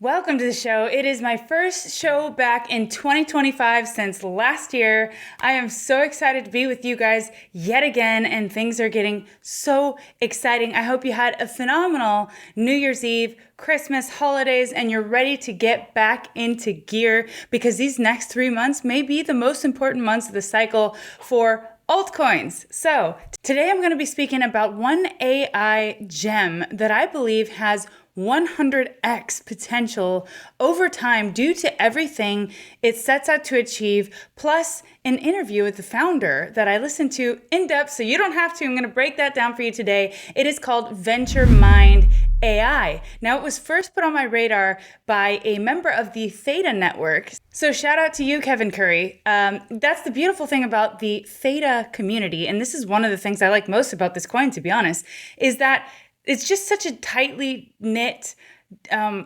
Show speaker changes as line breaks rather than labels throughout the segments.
Welcome to the show. It is my first show back in 2025 since last year. I am so excited to be with you guys yet again, and things are getting so exciting. I hope you had a phenomenal New Year's Eve, Christmas, holidays, and you're ready to get back into gear because these next 3 months may be the most important months of the cycle for altcoins. So today I'm going to be speaking about one AI gem that I believe has 100x potential over time due to everything it sets out to achieve, plus an interview with the founder that I listened to in depth, so you don't have to. I'm going to break that down for you today. It is called Venturemind AI. Now, it was first put on my radar by a member of the Theta Network. So shout out to you, Kevin Curry. That's the beautiful thing about the Theta community. And this is one of the things I like most about this coin, to be honest, is that it's just such a tightly knit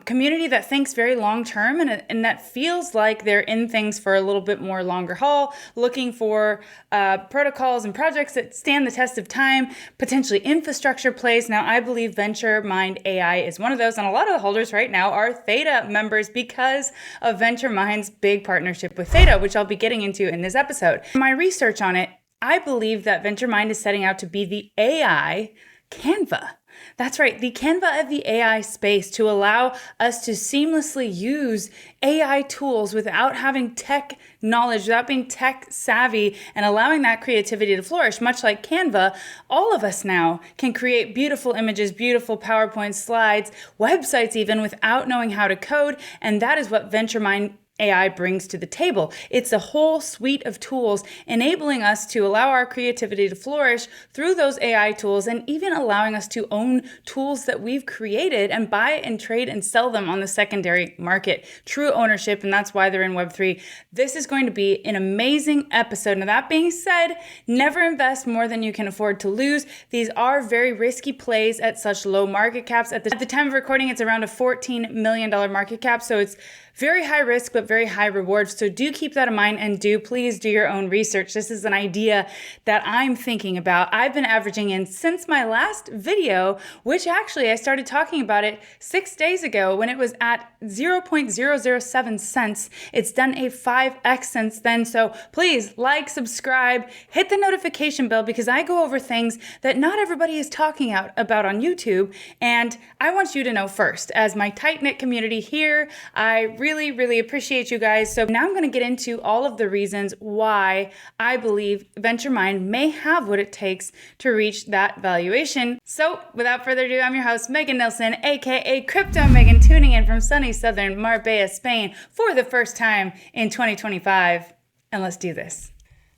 community that thinks very long term, and that feels like they're in things for a little bit more longer haul, looking for protocols and projects that stand the test of time, potentially infrastructure plays. Now, I believe Venturemind AI is one of those, and a lot of the holders right now are Theta members because of Venturemind's big partnership with Theta, which I'll be getting into in this episode. My research on it, I believe that Venturemind is setting out to be the AI Canva. That's right, the Canva of the AI space, to allow us to seamlessly use AI tools without having tech knowledge, without being tech savvy, and allowing that creativity to flourish. Much like Canva, all of us now can create beautiful images, beautiful PowerPoint slides, websites even, without knowing how to code, and that is what Venturemind AI brings to the table. It's a whole suite of tools enabling us to allow our creativity to flourish through those AI tools, and even allowing us to own tools that we've created and buy and trade and sell them on the secondary market. True ownership, and that's why they're in Web3. This is going to be an amazing episode. Now, that being said, never invest more than you can afford to lose. These are very risky plays at such low market caps. At the time of recording, it's around a $14 million market cap, so it's very high risk, but very high reward. So do keep that in mind, and please do your own research. This is an idea that I'm thinking about. I've been averaging in since my last video, which actually I started talking about it 6 days ago when it was at 0.007 cents. It's done a 5x since then. So please like, subscribe, hit the notification bell, because I go over things that not everybody is talking about on YouTube. And I want you to know first. As my tight-knit community here, I really appreciate you guys. So now I'm going to get into all of the reasons why I believe Venturemind may have what it takes to reach that valuation. So without further ado, I'm your host, Megan Nelson, aka Crypto Megan, tuning in from sunny southern Marbella, Spain for the first time in 2025. And let's do this.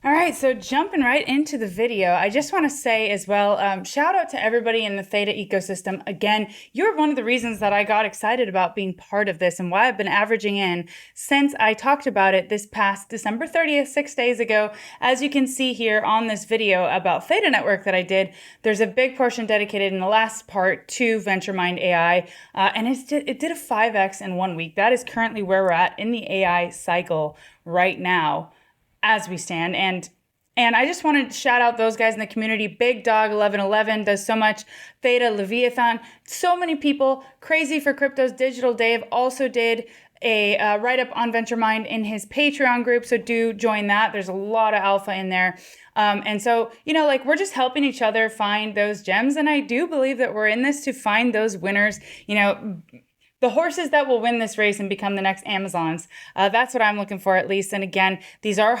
All right, so jumping right into the video, I just want to say as well, shout out to everybody in the Theta ecosystem. Again, you're one of the reasons that I got excited about being part of this, and why I've been averaging in since I talked about it this past December 30th, 6 days ago. As you can see here on this video about Theta Network that I did, there's a big portion dedicated in the last part to Venturemind AI, and it did a 5x in 1 week. That is currently where we're at in the AI cycle right now, as we stand. And I just wanted to shout out those guys in the community. Big Dog 1111 does so much. Theta Leviathan, so many people. Crazy for Crypto's Digital Dave also did a write-up on Venturemind in his Patreon group, so do join that. There's a lot of alpha in there. And so, we're just helping each other find those gems, and I do believe that we're in this to find those winners, the horses that will win this race and become the next Amazons. That's what I'm looking for, at least. And again, these are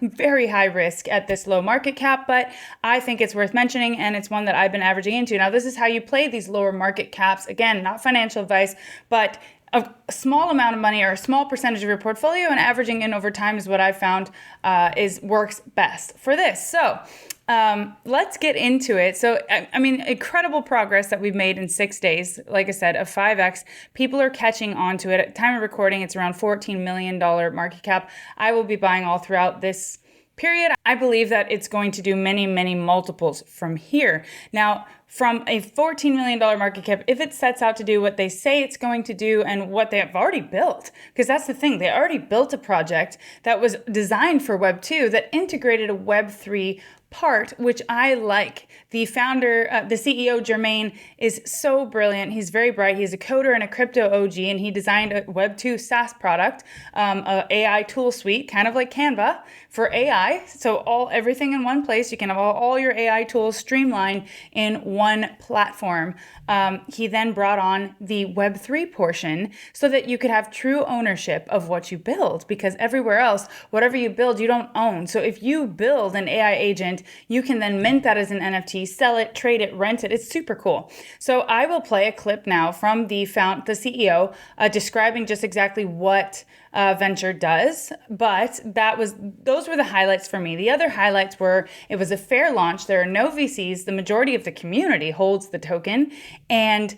very high risk at this low market cap, but I think it's worth mentioning, and it's one that I've been averaging into. Now, this is how you play these lower market caps. Again, not financial advice, but a small amount of money or a small percentage of your portfolio, and averaging in over time is what I've found works best for this. So let's get into it. So, incredible progress that we've made in 6 days. Like I said, a 5x. People are catching on to it. At time of recording, it's around $14 million market cap. I will be buying all throughout this period. I believe that it's going to do many multiples from here. Now, from a $14 million market cap, if it sets out to do what they say it's going to do and what they have already built, because that's the thing, they already built a project that was designed for Web 2 that integrated a Web 3 part, which I like. The founder, the CEO, Jermaine, is so brilliant. He's very bright. He's a coder and a crypto OG, and he designed a Web 2 SaaS product, a AI tool suite, kind of like Canva for AI. So everything in one place. You can have all your AI tools streamlined in one platform. He then brought on the Web 3 portion so that you could have true ownership of what you build, because everywhere else, whatever you build, you don't own. So if you build an AI agent, you can then mint that as an NFT, sell it, trade it, rent it. It's super cool. So I will play a clip now from the CEO describing just exactly what Venture does, but those were the highlights for me. The other highlights were it was a fair launch. There are no VCs. The majority of the community holds the token, and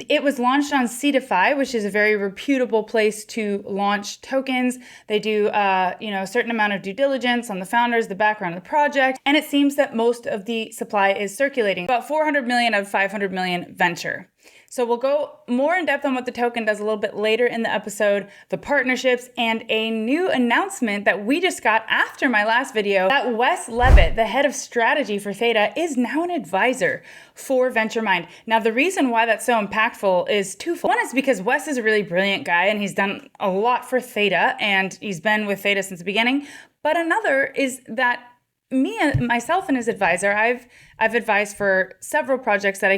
it was launched on Seedify, which is a very reputable place to launch tokens. They do, a certain amount of due diligence on the founders, the background of the project, and it seems that most of the supply is circulating. About 400 million of 500 million venture. So we'll go more in depth on what the token does a little bit later in the episode, the partnerships, and a new announcement that we just got after my last video that Wes Levitt, the head of strategy for Theta, is now an advisor for Venturemind. Now, the reason why that's so impactful is twofold. One is because Wes is a really brilliant guy and he's done a lot for Theta and he's been with Theta since the beginning. But another is that myself and his advisor, I've advised for several projects that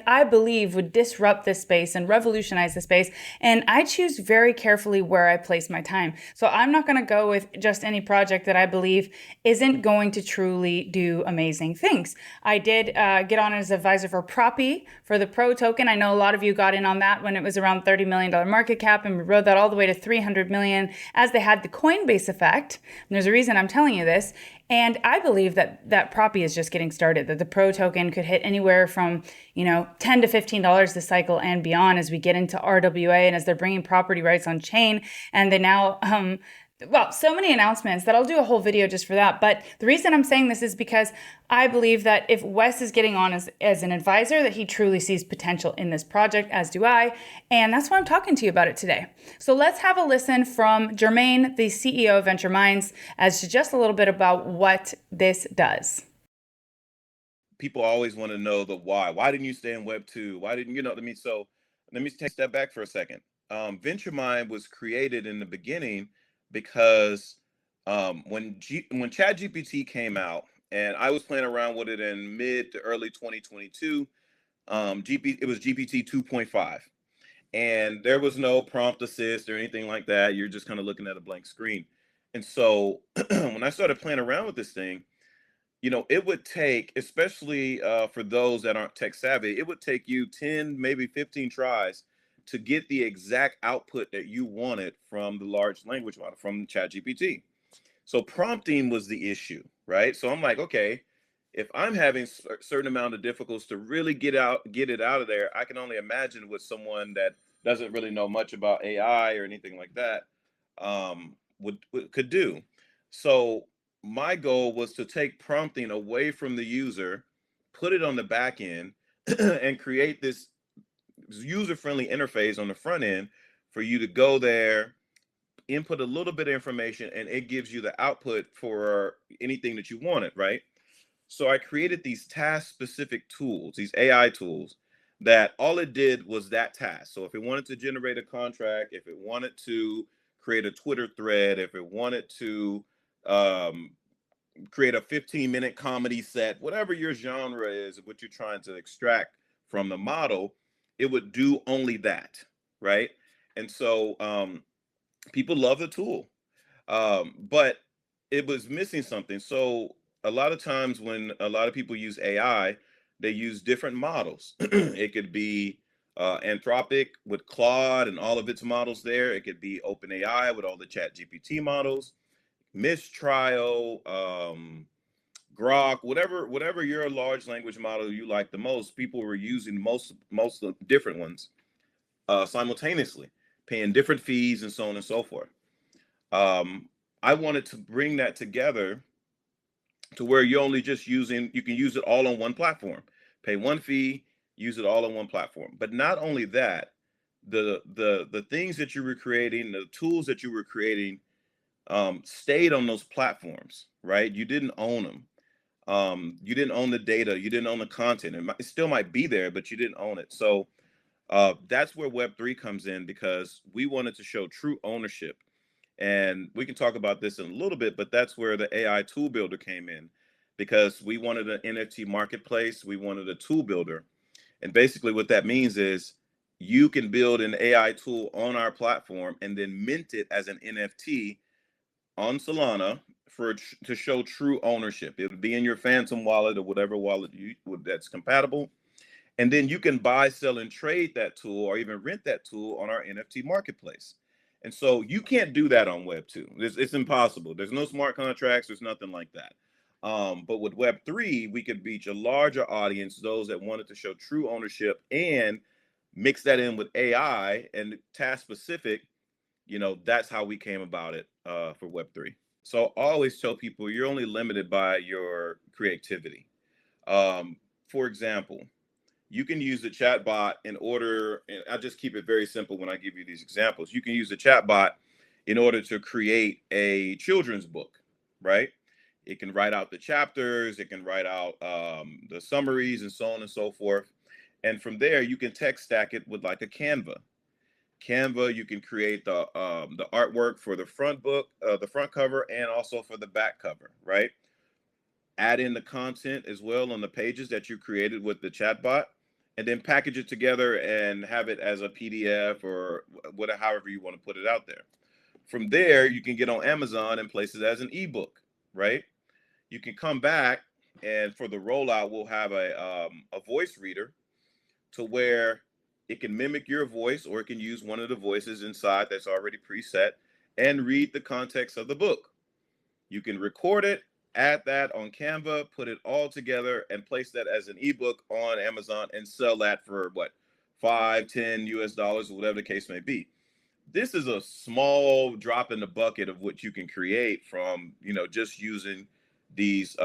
I believe would disrupt this space and revolutionize the space. And I choose very carefully where I place my time. So I'm not going to go with just any project that I believe isn't going to truly do amazing things. I did get on as advisor for Proppy for the Pro token. I know a lot of you got in on that when it was around $30 million market cap, and we rode that all the way to 300 million as they had the Coinbase effect. And there's a reason I'm telling you this. And I believe that Proppy is just getting started, that the Pro token could hit anywhere from, $10 to $15 this cycle and beyond as we get into RWA and as they're bringing property rights on chain. And they now, so many announcements that I'll do a whole video just for that. But the reason I'm saying this is because I believe that if Wes is getting on as an advisor, that he truly sees potential in this project, as do I. And that's why I'm talking to you about it today. So let's have a listen from Jermaine, the CEO of Ventureminds, as to just a little bit about what this does.
People always want to know the why. Why didn't you stay in Web 2? Why didn't you know what I mean? So let me take a step back for a second. Venturemind was created in the beginning because when ChatGPT came out, and I was playing around with it in mid to early 2022, it was GPT 2.5. And there was no prompt assist or anything like that. You're just kind of looking at a blank screen. And so when I started playing around with this thing, it would take, especially for those that aren't tech savvy, it would take you 10, maybe 15 tries to get the exact output that you wanted from the large language model, from ChatGPT. So prompting was the issue, right? So I'm like, okay, if I'm having a certain amount of difficulties to really get it out of there, I can only imagine what someone that doesn't really know much about AI or anything like that could do. So my goal was to take prompting away from the user, put it on the back end, and create this user-friendly interface on the front end for you to go there, input a little bit of information, and it gives you the output for anything that you wanted, right? So I created these task-specific tools, these AI tools, that all it did was that task. So if it wanted to generate a contract, if it wanted to create a Twitter thread, if it wanted to create a 15-minute comedy set, whatever your genre is, what you're trying to extract from the model, it would do only that, right? And so people love the tool, but it was missing something. So a lot of times when a lot of people use AI, they use different models. It could be Anthropic with Claude and all of its models there. It could be OpenAI with all the Chat GPT models, Mistral, Grok, whatever your large language model you like the most. People were using most of the different ones simultaneously, paying different fees and so on and so forth. I wanted to bring that together to where you're only just you can use it all on one platform. Pay one fee, use it all on one platform. But not only that, the things that you were creating, the tools that you were creating, stayed on those platforms, right? You didn't own them. You didn't own the data, you didn't own the content. It still might be there, but you didn't own it. So that's where Web3 comes in, because we wanted to show true ownership. And we can talk about this in a little bit, but that's where the AI tool builder came in, because we wanted an NFT marketplace. We wanted a tool builder. And basically what that means is you can build an AI tool on our platform and then mint it as an NFT on Solana to show true ownership. It would be in your Phantom wallet or whatever wallet that's compatible. And then you can buy, sell, and trade that tool, or even rent that tool on our NFT marketplace. And so you can't do that on Web 2. It's impossible. There's no smart contracts. There's nothing like that. But with Web 3, we could reach a larger audience, those that wanted to show true ownership, and mix that in with AI and task specific. That's how we came about it for Web 3. So I always tell people, you're only limited by your creativity. For example, you can use the chatbot and I just keep it very simple when I give you these examples. You can use the chatbot in order to create a children's book, right? It can write out the chapters, it can write out the summaries, and so on and so forth. And from there, you can tech stack it with like a Canva. Canva, you can create the artwork for the front book, the front cover, and also for the back cover, right? Add in the content as well on the pages that you created with the chatbot, and then package it together and have it as a PDF or whatever, however you want to put it out there. From there, you can get on Amazon and place it as an ebook, right? You can come back, and for the rollout, we'll have a voice reader to where it can mimic your voice, or it can use one of the voices inside that's already preset and read the context of the book. You can record it, add that on Canva, put it all together, and place that as an ebook on Amazon and sell that for what, $5-10 or whatever the case may be. This is a small drop in the bucket of what you can create from just using these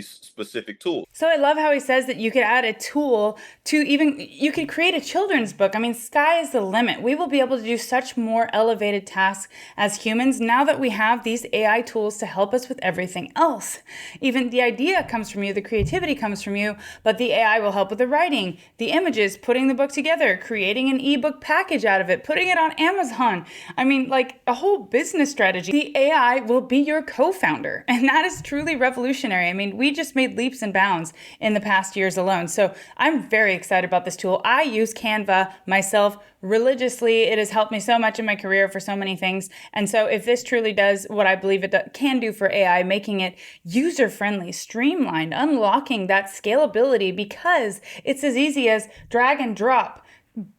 specific tools.
So I love how he says that you could add a tool to you could create a children's book. I mean, sky is the limit. We will be able to do such more elevated tasks as humans now that we have these AI tools to help us with everything else. Even the idea comes from you, the creativity comes from you, but the AI will help with the writing, the images, putting the book together, creating an ebook package out of it, putting it on Amazon. I mean, like a whole business strategy. The AI will be your co-founder, and that is truly revolutionary. I mean, we just made leaps and bounds in the past years alone. So I'm very excited about this tool. I use Canva myself religiously. It has helped me so much in my career for so many things. And so if this truly does what I believe it can do for AI, making it user-friendly, streamlined, unlocking that scalability, because it's as easy as drag and drop,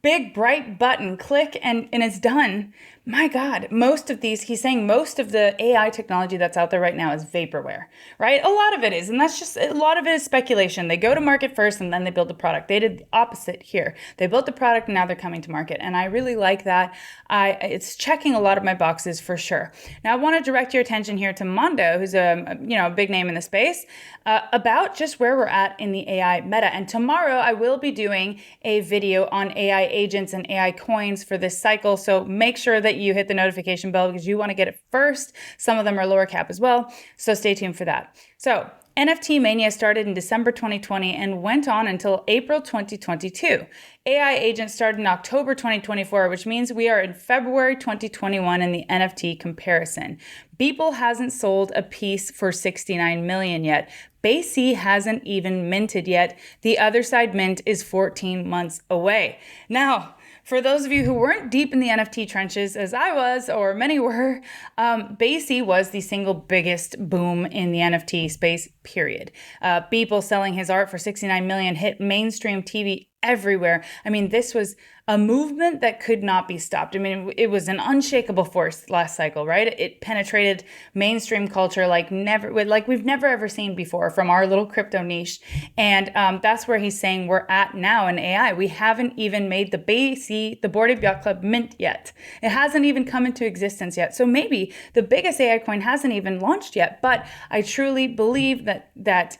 big bright button, click, and it's done. My God, he's saying most of the AI technology that's out there right now is vaporware, right? A lot of it is, and that's just, a lot of it is speculation. They go to market first and then they build the product. They did the opposite here. They built the product and now they're coming to market. And I really like that. It's checking a lot of my boxes for sure. Now I want to direct your attention here to Mondo, who's a big name in the space, about just where we're at in the AI meta. And tomorrow I will be doing a video on AI agents and AI coins for this cycle. So make sure that you hit the notification bell because you want to get it first. Some of them are lower cap as well. So stay tuned for that. So NFT mania started in December 2020 and went on until April 2022. AI agents started in October 2024, which means we are in February 2021 in the NFT comparison. Beeple hasn't sold a piece for 69 million yet. BAYC hasn't even minted yet. The other side mint is 14 months away. Now, for those of you who weren't deep in the NFT trenches as I was, or many were, BAYC was the single biggest boom in the NFT space, period. Beeple selling his art for 69 million hit mainstream TV everywhere. I mean, this was a movement that could not be stopped. I mean, it was an unshakable force last cycle, right? It penetrated mainstream culture like we've never ever seen before from our little crypto niche. And that's where he's saying we're at now in AI. We haven't even made the BAYC, the Bored Ape Yacht Club, mint yet. It hasn't even come into existence yet. So maybe the biggest AI coin hasn't even launched yet. But I truly believe that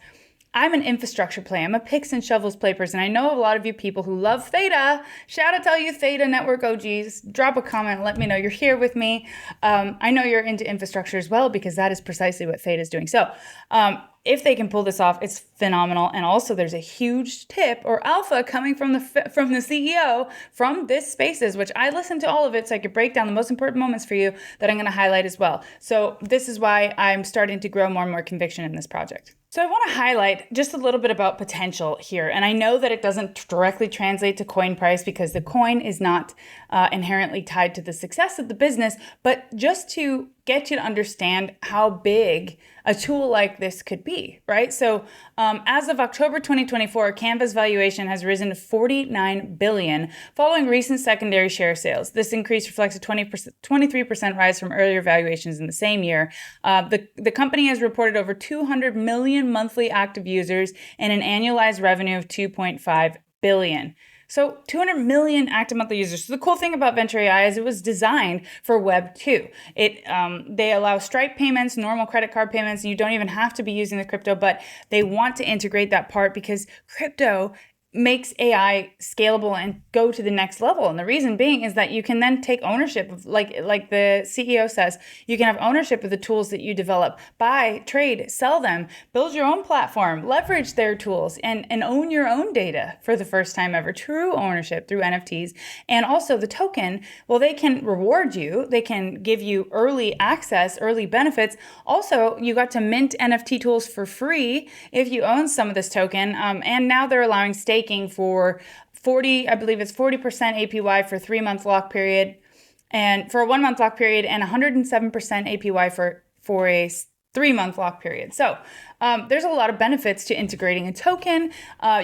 I'm an infrastructure play. I'm a picks and shovels play person. I know a lot of you people who love Theta. Shout out to all you Theta Network OGs. Drop a comment. Let me know you're here with me. I know you're into infrastructure as well, because that is precisely what Theta is doing. So if they can pull this off, it's phenomenal. And also there's a huge tip or alpha coming from the CEO from this Spaces, which I listened to all of it so I could break down the most important moments for you that I'm going to highlight as well. So this is why I'm starting to grow more and more conviction in this project. So I want to highlight just a little bit about potential here. And I know that it doesn't directly translate to coin price because the coin is not inherently tied to the success of the business, but just to get you to understand how big a tool like this could be, right? So as of October 2024, Canva's valuation has risen to $49 billion following recent secondary share sales. This increase reflects a 23% rise from earlier valuations in the same year. The company has reported over 200 million monthly active users and an annualized revenue of 2.5 billion. So 200 million active monthly users. So the cool thing about Venture AI is it was designed for Web 2. They allow Stripe payments, normal credit card payments, and you don't even have to be using the crypto, but they want to integrate that part because crypto makes AI scalable and go to the next level. And the reason being is that you can then take ownership of, like the CEO says, you can have ownership of the tools that you develop, buy, trade, sell them, build your own platform, leverage their tools, and own your own data for the first time ever. True ownership through NFTs. And also the token, well, they can reward you. They can give you early access, early benefits. Also, you got to mint NFT tools for free if you own some of this token. And now they're allowing staking for 40, I believe it's 40% APY for 3-month lock period, and for a 1-month lock period, and 107% APY for a 3-month lock period. So there's a lot of benefits to integrating a token.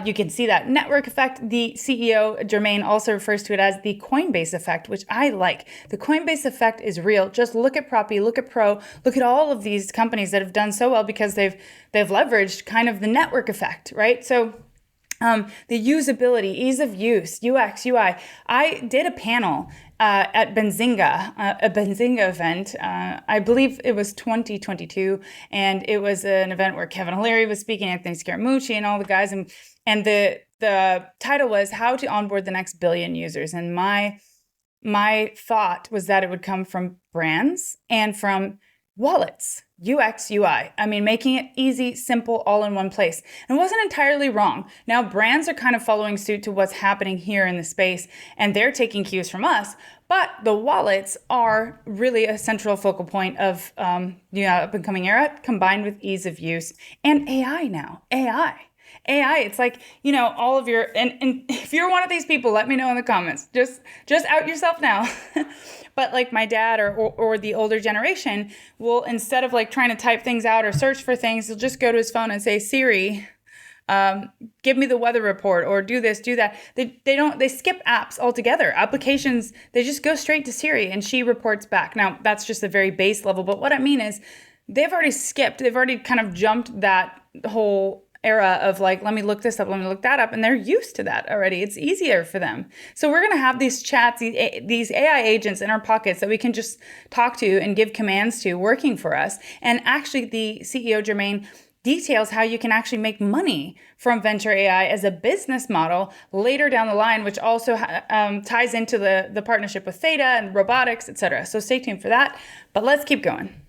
You can see that network effect. The CEO, Jermaine, also refers to it as the Coinbase effect, which I like. The Coinbase effect is real. Just look at Proppy, look at Pro, look at all of these companies that have done so well because they've leveraged kind of the network effect, right? So the usability, ease of use, UX, UI. I did a panel at Benzinga, a Benzinga event. I believe it was 2022, and it was an event where Kevin O'Leary was speaking, Anthony Scaramucci, and all the guys, and the title was "How to Onboard the Next Billion Users." And my thought was that it would come from brands and from wallets, UX, UI. I mean, making it easy, simple, all in one place. And it wasn't entirely wrong. Now, brands are kind of following suit to what's happening here in the space, and they're taking cues from us. But the wallets are really a central focal point of up and coming era, combined with ease of use and AI now. AI, it's like, all of your, and if you're one of these people, let me know in the comments. Just out yourself now. But like my dad or the older generation will, instead of like trying to type things out or search for things, he'll just go to his phone and say, Siri, give me the weather report, or do this, do that. They skip apps altogether. Applications, they just go straight to Siri and she reports back. Now, that's just a very base level. But what I mean is they've already kind of jumped that whole era of like, let me look this up, let me look that up, and they're used to that already. It's easier for them. So we're going to have these chats, these AI agents in our pockets that we can just talk to and give commands to, working for us. And actually, the CEO, Jermaine, details how you can actually make money from Venture AI as a business model later down the line, which also ties into the partnership with Theta and robotics, etc. So stay tuned for that. But let's keep going.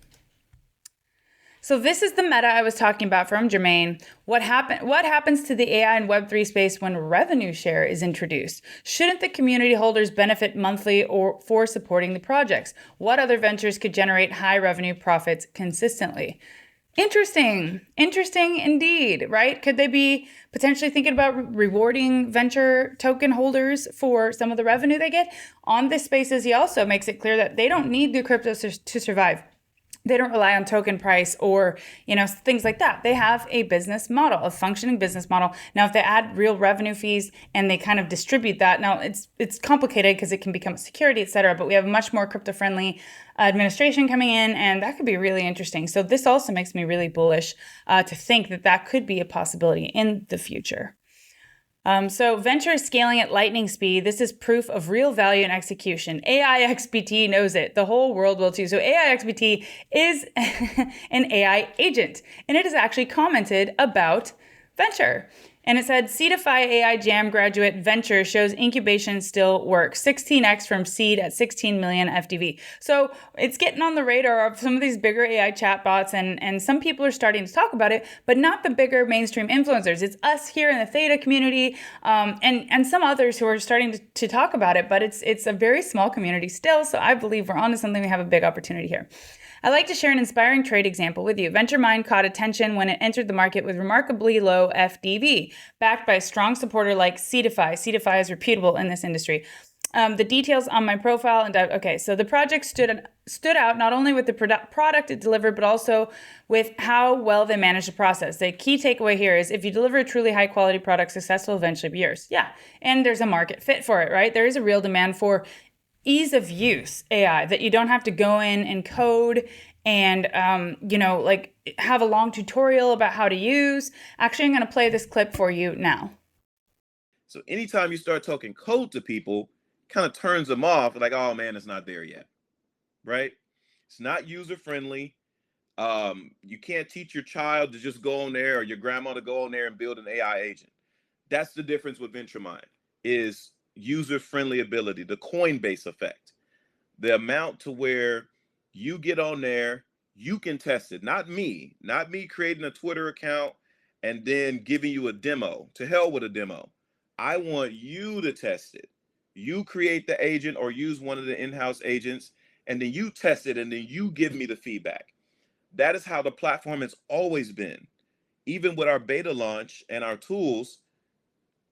So this is the meta I was talking about from Jermaine. What happens to the AI and Web3 space when revenue share is introduced? Shouldn't the community holders benefit monthly or for supporting the projects? What other ventures could generate high revenue profits consistently? Interesting indeed, right? Could they be potentially thinking about rewarding venture token holders for some of the revenue they get? On this Spaces, he also makes it clear that they don't need the crypto to survive. They don't rely on token price or, things like that. They have a business model, a functioning business model. Now, if they add real revenue fees and they kind of distribute that, now it's complicated because it can become security, et cetera, but we have a much more crypto-friendly administration coming in, and that could be really interesting. So this also makes me really bullish to think that could be a possibility in the future. So Venture is scaling at lightning speed. This is proof of real value and execution. AI XBT knows it. The whole world will too. So AI XBT is an AI agent, and it has actually commented about Venture. And it said, Seedify AI Jam graduate Venture shows incubation still works. 16x from seed at 16 million FDV. So it's getting on the radar of some of these bigger AI chatbots, and some people are starting to talk about it, but not the bigger mainstream influencers. It's us here in the Theta community, and some others who are starting to talk about it, but it's a very small community still. So I believe we're onto something. We have a big opportunity here. I'd like to share an inspiring trade example with you. Venturemind caught attention when it entered the market with remarkably low FDV, backed by a strong supporter like Seedify. Seedify is reputable in this industry. The details on my profile and okay, so the project stood out not only with the product it delivered, but also with how well they managed the process. The key takeaway here is if you deliver a truly high quality product, success will eventually be yours. Yeah, and there's a market fit for it, right? There is a real demand for ease of use AI, that you don't have to go in and code and like have a long tutorial about how to use. Actually, I'm going to play this clip for you now.
So anytime you start talking code to people, kind of turns them off, like, oh man, it's not there yet, right? It's not user friendly. You can't teach your child to just go on there, or your grandma to go on there and build an AI agent. That's the difference with Venturemind, is user-friendly ability, the Coinbase effect, the amount to where you get on there, you can test it. Not me creating a Twitter account and then giving you a demo. To hell with a demo. I want you to test it. You create the agent or use one of the in-house agents, and then you test it, and then you give me the feedback. That is how the platform has always been. Even with our beta launch and our tools,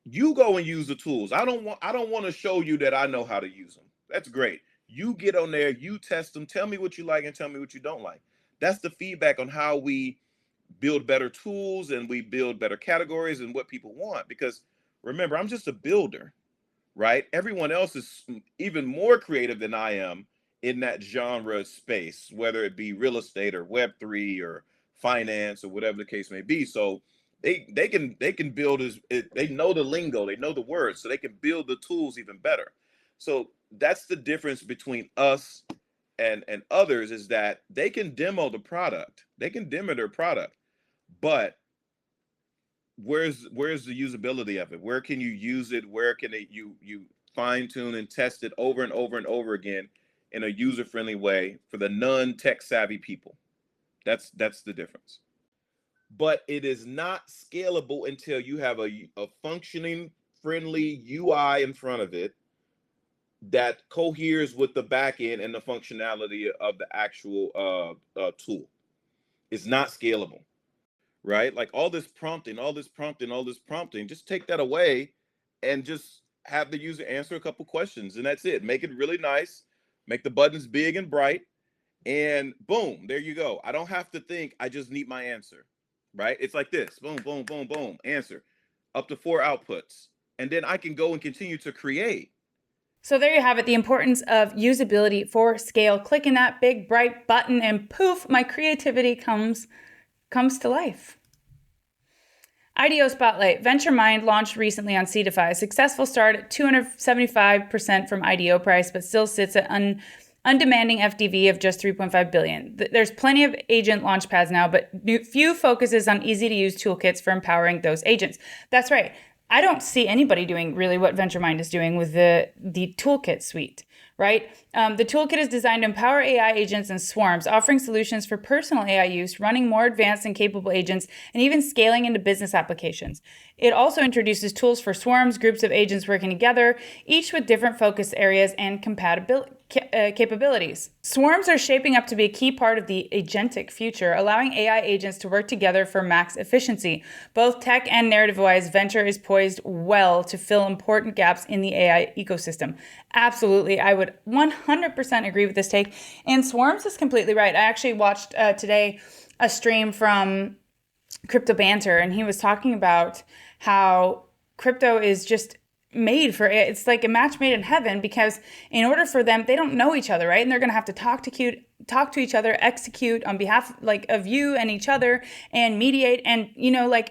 you go and use the tools. I don't want to show you that I know how to use them. That's great. You get on there, you test them, tell me what you like and tell me what you don't like. That's the feedback on how we build better tools and we build better categories and what people want. Because remember, I'm just a builder, right? Everyone else is even more creative than I am in that genre space, whether it be real estate or Web3 or finance or whatever the case may be. So they can build they know the lingo, they know the words, so they can build the tools even better. So that's the difference between us and others, is that they can demo the product, they can demo their product, but where's the usability of it? Where can you use it? Where can you fine tune and test it over and over and over again in a user friendly way for the non-tech savvy people? That's the difference. But it is not scalable until you have a functioning, friendly UI in front of it that coheres with the back end and the functionality of the actual tool. It's not scalable, right? Like all this prompting, just take that away and just have the user answer a couple questions, and that's it. Make it really nice, make the buttons big and bright, and boom, there you go. I don't have to think, I just need my answer, right? It's like this, boom, boom, boom, boom, answer, up to 4 outputs. And then I can go and continue to create.
So there you have it, the importance of usability for scale. Clicking that big bright button and poof, my creativity comes to life. IDO Spotlight. Venturemind launched recently on Seedify. A successful start at 275% from IDO price, but still sits at undemanding FDV of just 3.5 billion. There's plenty of agent launch pads now, but few focuses on easy to use toolkits for empowering those agents. That's right. I don't see anybody doing really what Venturemind is doing with the toolkit suite, right? The toolkit is designed to empower AI agents and swarms, offering solutions for personal AI use, running more advanced and capable agents, and even scaling into business applications. It also introduces tools for swarms, groups of agents working together, each with different focus areas and capabilities. Swarms are shaping up to be a key part of the agentic future, allowing AI agents to work together for max efficiency. Both tech and narrative-wise, Venture is poised well to fill important gaps in the AI ecosystem. Absolutely, I would 100% agree with this take. And Swarms is completely right. I actually watched today a stream from Crypto Banter, and he was talking about how crypto is just made for it. It's like a match made in heaven, because in order for them, they don't know each other, right? And they're going to have to talk to each other, execute on behalf of you and each other, and mediate. And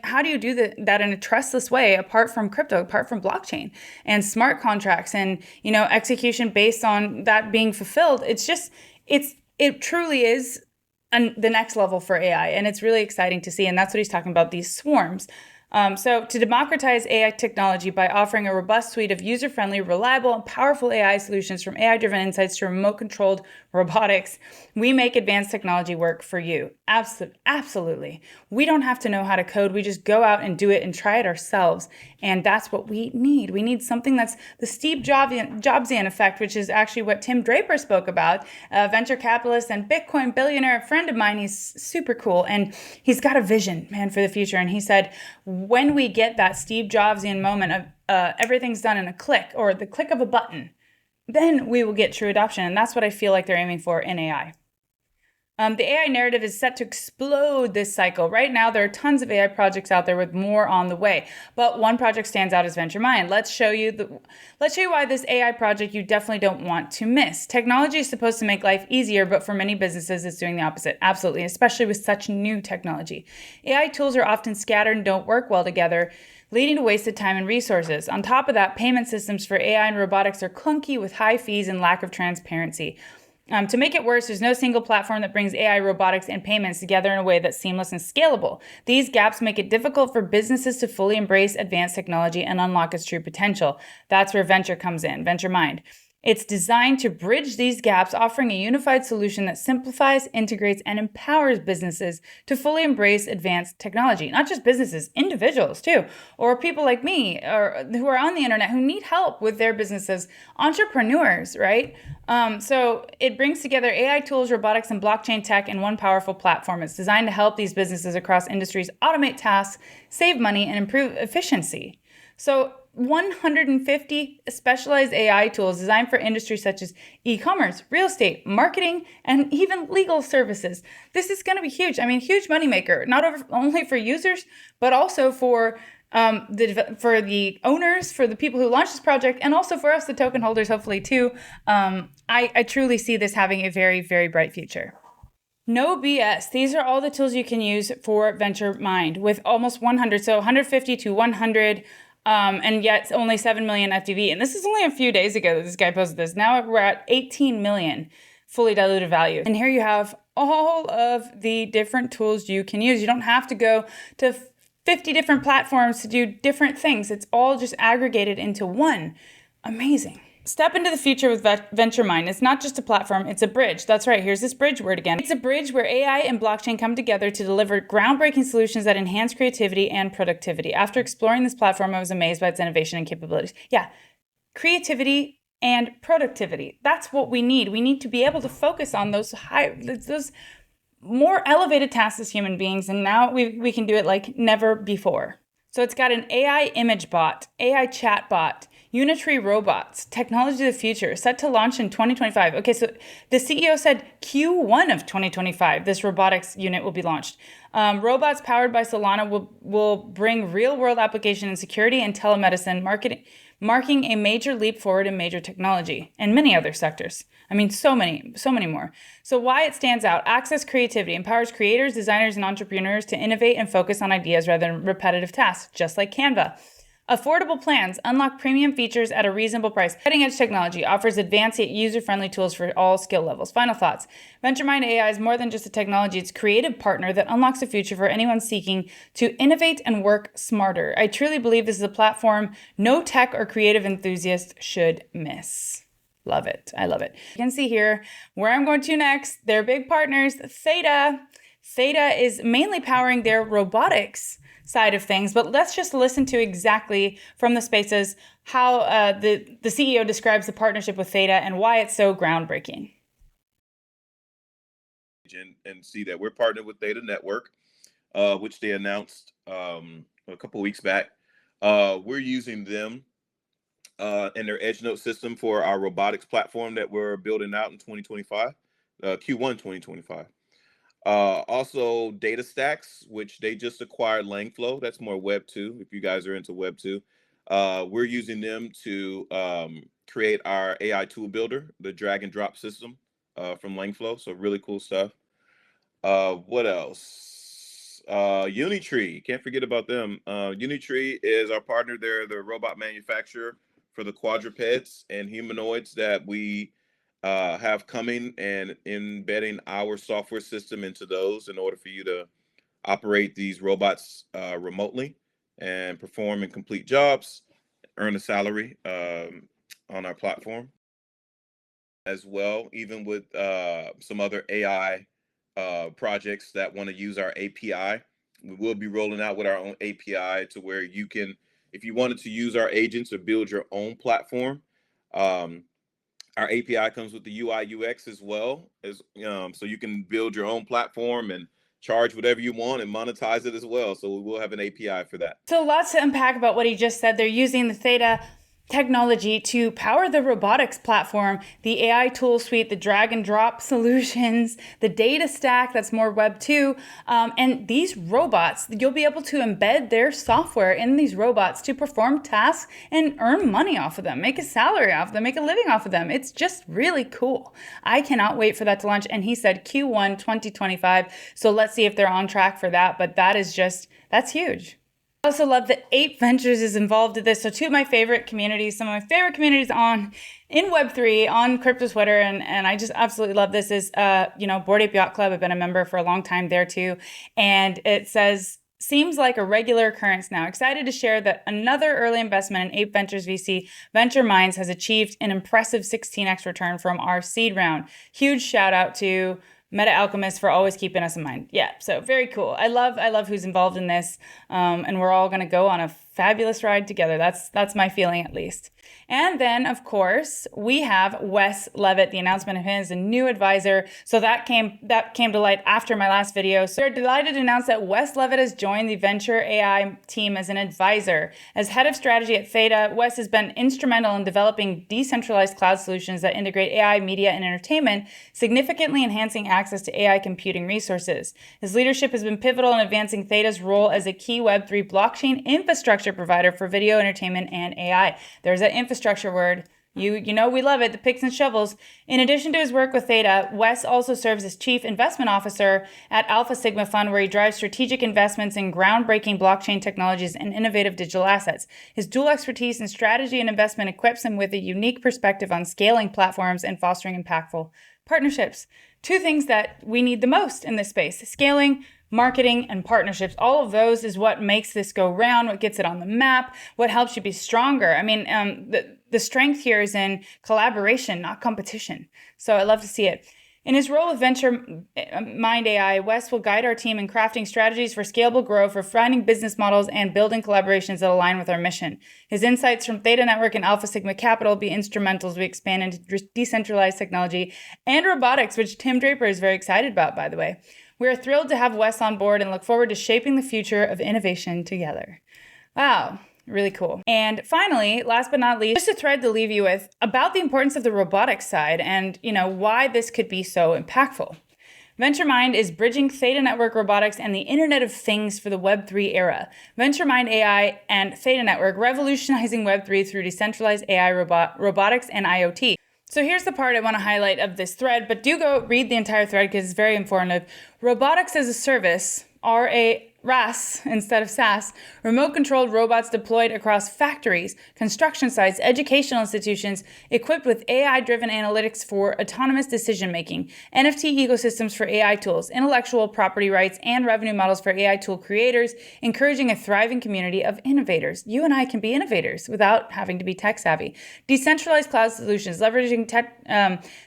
how do you do that in a trustless way, apart from crypto, apart from blockchain and smart contracts and execution based on that being fulfilled? It truly is the next level for AI, and it's really exciting to see. And that's what he's talking about, these swarms. So to democratize AI technology by offering a robust suite of user-friendly, reliable, and powerful AI solutions from AI-driven insights to remote-controlled robotics, we make advanced technology work for you. Absolutely. We don't have to know how to code. We just go out and do it and try it ourselves. And that's what we need. We need something that's the Steve Jobsian effect, which is actually what Tim Draper spoke about, a venture capitalist and Bitcoin billionaire, a friend of mine. He's super cool. And he's got a vision, man, for the future. And he said, when we get that Steve Jobsian moment of everything's done in a click or the click of a button, then we will get true adoption. And that's what I feel like they're aiming for in AI. The AI narrative is set to explode this cycle. Right now, there are tons of AI projects out there with more on the way, but one project stands out as Venturemind. Let's show you why this AI project you definitely don't want to miss. Technology is supposed to make life easier, but for many businesses, it's doing the opposite. Absolutely, especially with such new technology. AI tools are often scattered and don't work well together, leading to wasted time and resources. On top of that, payment systems for AI and robotics are clunky with high fees and lack of transparency. To make it worse, there's no single platform that brings AI, robotics, and payments together in a way that's seamless and scalable. These gaps make it difficult for businesses to fully embrace advanced technology and unlock its true potential. That's where Venture comes in, Venturemind. It's designed to bridge these gaps, offering a unified solution that simplifies, integrates, and empowers businesses to fully embrace advanced technology. Not just businesses, individuals too, or people like me or who are on the internet who need help with their businesses, entrepreneurs, right? So it brings together AI tools, robotics, and blockchain tech in one powerful platform. It's designed to help these businesses across industries automate tasks, save money, and improve efficiency. So 150 specialized AI tools designed for industries such as e-commerce, real estate, marketing, and even legal services. This is going to be huge. I mean, huge moneymaker, not only for users, but also for the owners, for the people who launched this project, and also for us, the token holders, hopefully too. I truly see this having a very, very bright future. No BS. These are all the tools you can use for Venturemind with almost 100, so 150 to 100. And yet only 7 million FDV. And this is only a few days ago that this guy posted this. Now we're at 18 million fully diluted value. And here you have all of the different tools you can use. You don't have to go to 50 different platforms to do different things. It's all just aggregated into one. Amazing. Step into the future with Venturemind. It's not just a platform, it's a bridge. That's right, here's this bridge word again. It's a bridge where AI and blockchain come together to deliver groundbreaking solutions that enhance creativity and productivity. After exploring this platform, I was amazed by its innovation and capabilities. Yeah, creativity and productivity. That's what we need. We need to be able to focus on those more elevated tasks as human beings, and now we can do it like never before. So it's got an AI image bot, AI chat bot, Unitree robots, technology of the future, set to launch in 2025. Okay, so the CEO said Q1 of 2025, this robotics unit will be launched. Robots powered by Solana will bring real-world application in security and telemedicine, marking a major leap forward in major technology and many other sectors. I mean, so many more. So why it stands out: access creativity, empowers creators, designers, and entrepreneurs to innovate and focus on ideas rather than repetitive tasks, just like Canva. Affordable plans unlock premium features at a reasonable price. Cutting-edge technology offers advanced yet user-friendly tools for all skill levels. Final thoughts. Venturemind AI is more than just a technology. It's a creative partner that unlocks a future for anyone seeking to innovate and work smarter. I truly believe this is a platform no tech or creative enthusiast should miss. Love it. I love it. You can see here where I'm going to next. They're big partners, Theta. Theta is mainly powering their robotics side of things, but let's just listen to exactly from the spaces how the CEO describes the partnership with Theta and why it's so groundbreaking.
And see that we're partnered with Theta Network, which they announced a couple weeks back. We're using them and their edge node system for our robotics platform that we're building out in 2025, Q1 2025. Also data stacks, which they just acquired Langflow. That's more web 2 if you guys are into web 2. We're using them to create our AI tool builder, the drag and drop system from Langflow. So really cool stuff. What else? Unitree, can't forget about them. Unitree is our partner. They're the robot manufacturer for the quadrupeds and humanoids that we have coming, and embedding our software system into those in order for you to operate these robots remotely. and perform and complete jobs, earn a salary on our platform as well, even with some other AI projects that want to use our API. We will be rolling out with our own API to where you can, if you wanted to use our agents or build your own platform, our API comes with the UI UX as well, as so you can build your own platform and charge whatever you want and monetize it as well. So we will have an API for that.
So lots to unpack about what he just said. They're using the Theta technology to power the robotics platform, the AI tool suite, the drag and drop solutions, the data stack that's more Web 2. And these robots, you'll be able to embed their software in these robots to perform tasks and earn money off of them, make a salary off of them, make a living off of them. It's just really cool. I cannot wait for that to launch. And he said Q1 2025. So let's see if they're on track for that. But that's huge. I also love that Apeventures is involved in this. So two of my favorite communities, some of my favorite communities in Web3 on crypto Twitter, and I just absolutely love this is Bored Ape Yacht Club. I've been a member for a long time there too, and it says seems like a regular occurrence now. Excited to share that another early investment in Apeventures VC, Ventureminds, has achieved an impressive 16x return from our seed round. Huge shout out to Meta Alchemist for always keeping us in mind. Yeah, so very cool. I love who's involved in this, and we're all going to go on a fabulous ride together. That's my feeling, at least. And then, of course, we have Wes Levitt, the announcement of him as a new advisor. So that came to light after my last video. So we're delighted to announce that Wes Levitt has joined the Venture AI team as an advisor. As head of strategy at Theta, Wes has been instrumental in developing decentralized cloud solutions that integrate AI, media, and entertainment, significantly enhancing access to AI computing resources. His leadership has been pivotal in advancing Theta's role as a key Web3 blockchain infrastructure provider for video, entertainment, and AI. There's that infrastructure word. You know we love it, the picks and shovels. In addition to his work with Theta, Wes also serves as Chief Investment Officer at Alpha Sigma Fund, where he drives strategic investments in groundbreaking blockchain technologies and innovative digital assets. His dual expertise in strategy and investment equips him with a unique perspective on scaling platforms and fostering impactful partnerships. Two things that we need the most in this space: scaling, marketing, and partnerships. All of those is what makes this go round, what gets it on the map, what helps you be stronger. I mean, the strength here is in collaboration, not competition. So I love to see it. In his role with Venturemind AI, Wes will guide our team in crafting strategies for scalable growth, refining business models, and building collaborations that align with our mission. His insights from Theta Network and Alpha Sigma Capital will be instrumental as we expand into decentralized technology and robotics, which Tim Draper is very excited about, by the way. We are thrilled to have Wes on board and look forward to shaping the future of innovation together. Wow. Really cool. And finally, last but not least, just a thread to leave you with about the importance of the robotics side and, why this could be so impactful. Venturemind is bridging Theta Network robotics and the Internet of Things for the Web3 era. Venturemind AI and Theta Network revolutionizing Web3 through decentralized AI robotics and IoT. So here's the part I want to highlight of this thread, but do go read the entire thread because it's very informative. Robotics as a service, RAS instead of SaaS, remote-controlled robots deployed across factories, construction sites, educational institutions, equipped with AI-driven analytics for autonomous decision-making, NFT ecosystems for AI tools, intellectual property rights, and revenue models for AI tool creators, encouraging a thriving community of innovators. You and I can be innovators without having to be tech-savvy. Decentralized cloud solutions, leveraging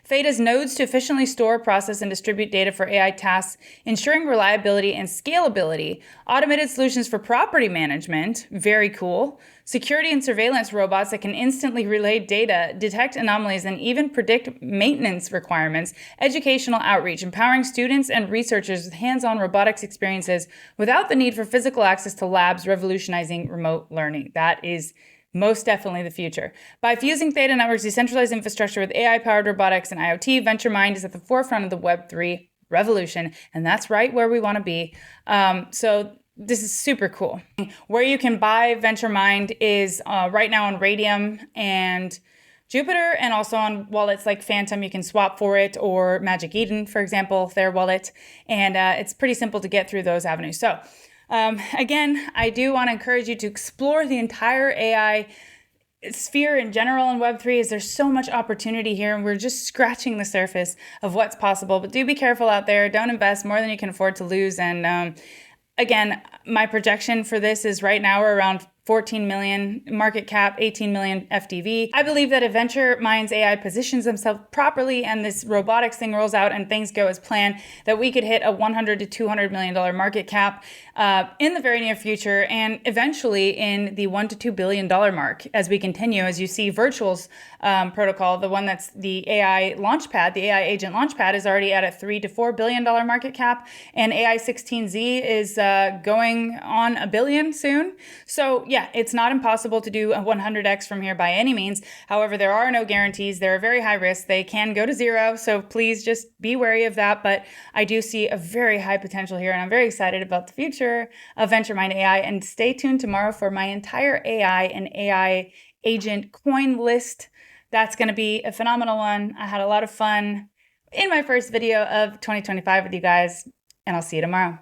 Theta's nodes to efficiently store, process, and distribute data for AI tasks, ensuring reliability and scalability. Automated solutions for property management, very cool. Security and surveillance robots that can instantly relay data, detect anomalies, and even predict maintenance requirements. Educational outreach, empowering students and researchers with hands-on robotics experiences without the need for physical access to labs, revolutionizing remote learning. That is most definitely the future. By fusing Theta Network's decentralized infrastructure with AI-powered robotics and IoT, Venturemind is at the forefront of the Web3 revolution, and that's right where we want to be. So this is super cool. Where you can buy Venturemind is right now on Radium and Jupiter, and also on wallets like Phantom. You can swap for it, or Magic Eden, for example, their wallet, and it's pretty simple to get through those avenues. So again, I do want to encourage you to explore the entire AI sphere in general in Web3, as there's so much opportunity here, and we're just scratching the surface of what's possible. But do be careful out there. Don't invest more than you can afford to lose. And again, my projection for this is right now we're around 14 million market cap, 18 million FDV. I believe that if Venturemind AI positions themselves properly and this robotics thing rolls out and things go as planned, that we could hit a $100 to $200 million market cap in the very near future, and eventually in the $1 to $2 billion mark as we continue. As you see, Virtual's protocol, the one that's the AI launchpad, the AI agent launchpad, is already at a $3 to $4 billion market cap, and AI 16Z is going on $1 billion soon. So yeah, it's not impossible to do a 100x from here by any means. However, there are no guarantees. They're very high risk. They can go to zero. So please just be wary of that. But I do see a very high potential here, and I'm very excited about the future of Venturemind AI. And stay tuned tomorrow for my entire AI and AI agent coin list. That's going to be a phenomenal one. I had a lot of fun in my first video of 2025 with you guys, and I'll see you tomorrow.